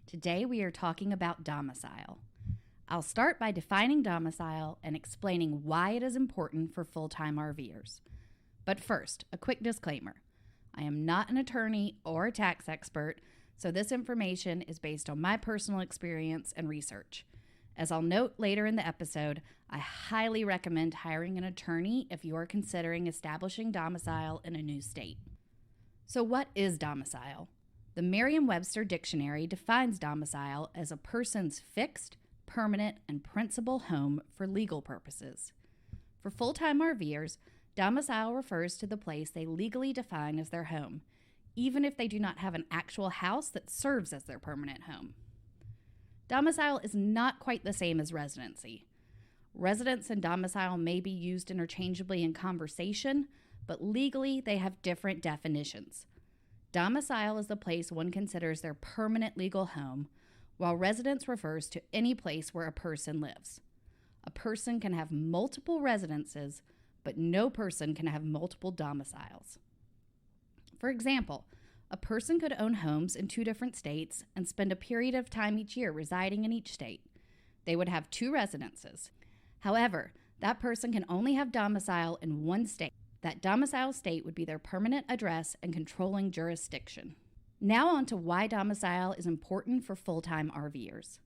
Today we are talking about domicile. I'll start by defining domicile and explaining why it is important for full-time RVers. But first, a quick disclaimer. I am not an attorney or a tax expert, so this information is based on my personal experience and research. As I'll note later in the episode, I highly recommend hiring an attorney if you are considering establishing domicile in a new state. So what is domicile? The Merriam-Webster Dictionary defines domicile as a person's fixed, permanent, and principal home for legal purposes. For full-time RVers, domicile refers to the place they legally define as their home, even if they do not have an actual house that serves as their permanent home. Domicile is not quite the same as residency. Residence and domicile may be used interchangeably in conversation, but legally they have different definitions. Domicile is the place one considers their permanent legal home, while residence refers to any place where a person lives. A person can have multiple residences, but no person can have multiple domiciles. For example, a person could own homes in 2 different states and spend a period of time each year residing in each state. They would have 2 residences. However, that person can only have domicile in one state. That domicile state would be their permanent address and controlling jurisdiction. Now on to why domicile is important for full-time RVers.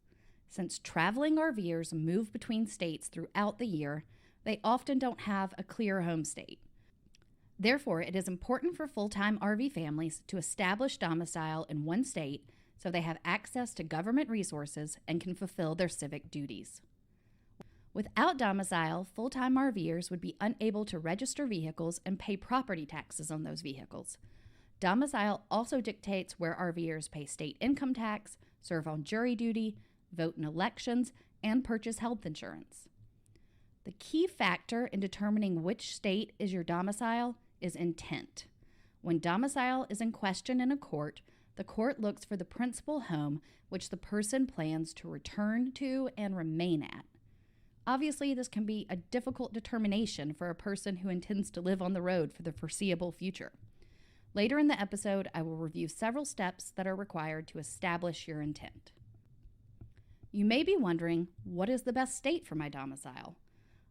Since traveling RVers move between states throughout the year, they often don't have a clear home state. Therefore, it is important for full-time RV families to establish domicile in one state so they have access to government resources and can fulfill their civic duties. Without domicile, full-time RVers would be unable to register vehicles and pay property taxes on those vehicles. Domicile also dictates where RVers pay state income tax, serve on jury duty, vote in elections, and purchase health insurance. The key factor in determining which state is your domicile is intent. When domicile is in question in a court, the court looks for the principal home which the person plans to return to and remain at. Obviously, this can be a difficult determination for a person who intends to live on the road for the foreseeable future. Later in the episode, I will review several steps that are required to establish your intent. You may be wondering, what is the best state for my domicile?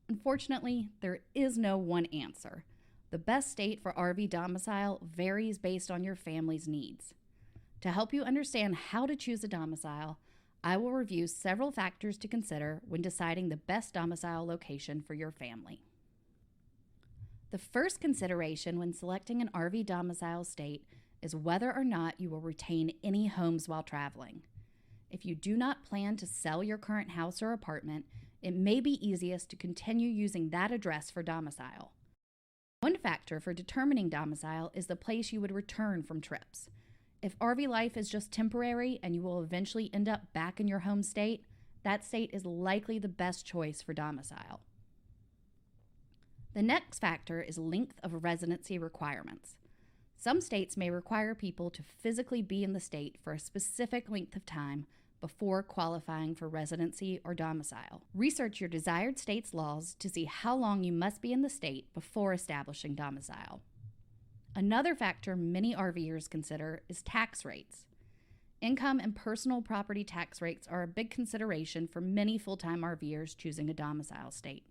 Unfortunately, there is no one answer. The best state for RV domicile varies based on your family's needs. To help you understand how to choose a domicile, I will review several factors to consider when deciding the best domicile location for your family. The first consideration when selecting an RV domicile state is whether or not you will retain any homes while traveling. If you do not plan to sell your current house or apartment, it may be easiest to continue using that address for domicile. One factor for determining domicile is the place you would return from trips. If RV life is just temporary and you will eventually end up back in your home state, that state is likely the best choice for domicile. The next factor is length of residency requirements. Some states may require people to physically be in the state for a specific length of time before qualifying for residency or domicile. Research your desired state's laws to see how long you must be in the state before establishing domicile. Another factor many RVers consider is tax rates. Income and personal property tax rates are a big consideration for many full-time RVers choosing a domicile state.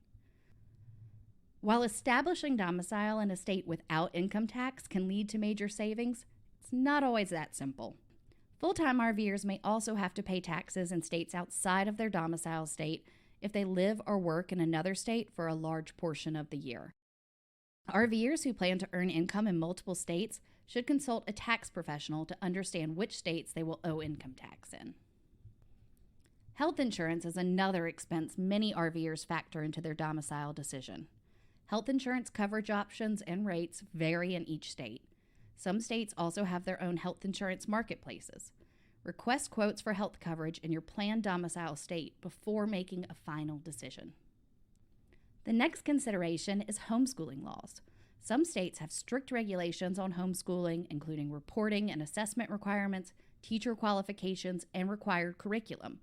While establishing domicile in a state without income tax can lead to major savings, it's not always that simple. Full-time RVers may also have to pay taxes in states outside of their domicile state if they live or work in another state for a large portion of the year. RVers who plan to earn income in multiple states should consult a tax professional to understand which states they will owe income tax in. Health insurance is another expense many RVers factor into their domicile decision. Health insurance coverage options and rates vary in each state. Some states also have their own health insurance marketplaces. Request quotes for health coverage in your planned domicile state before making a final decision. The next consideration is homeschooling laws. Some states have strict regulations on homeschooling, including reporting and assessment requirements, teacher qualifications, and required curriculum.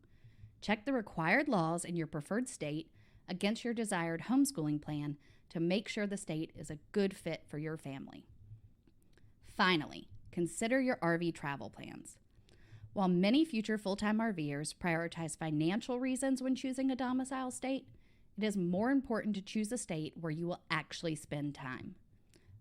Check the required laws in your preferred state against your desired homeschooling plan to make sure the state is a good fit for your family. Finally, consider your RV travel plans. While many future full-time RVers prioritize financial reasons when choosing a domicile state, it is more important to choose a state where you will actually spend time.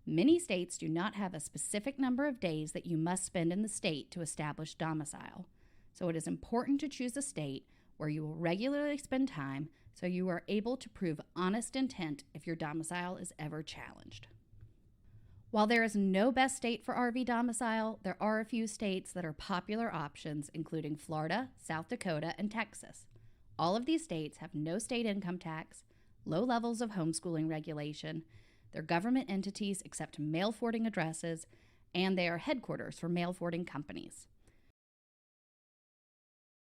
Many states do not have a specific number of days that you must spend in the state to establish domicile, so it is important to choose a state where you will regularly spend time so you are able to prove honest intent if your domicile is ever challenged. While there is no best state for RV domicile, there are a few states that are popular options, including Florida, South Dakota, and Texas. All of these states have no state income tax, low levels of homeschooling regulation, their government entities accept mail forwarding addresses, and they are headquarters for mail forwarding companies.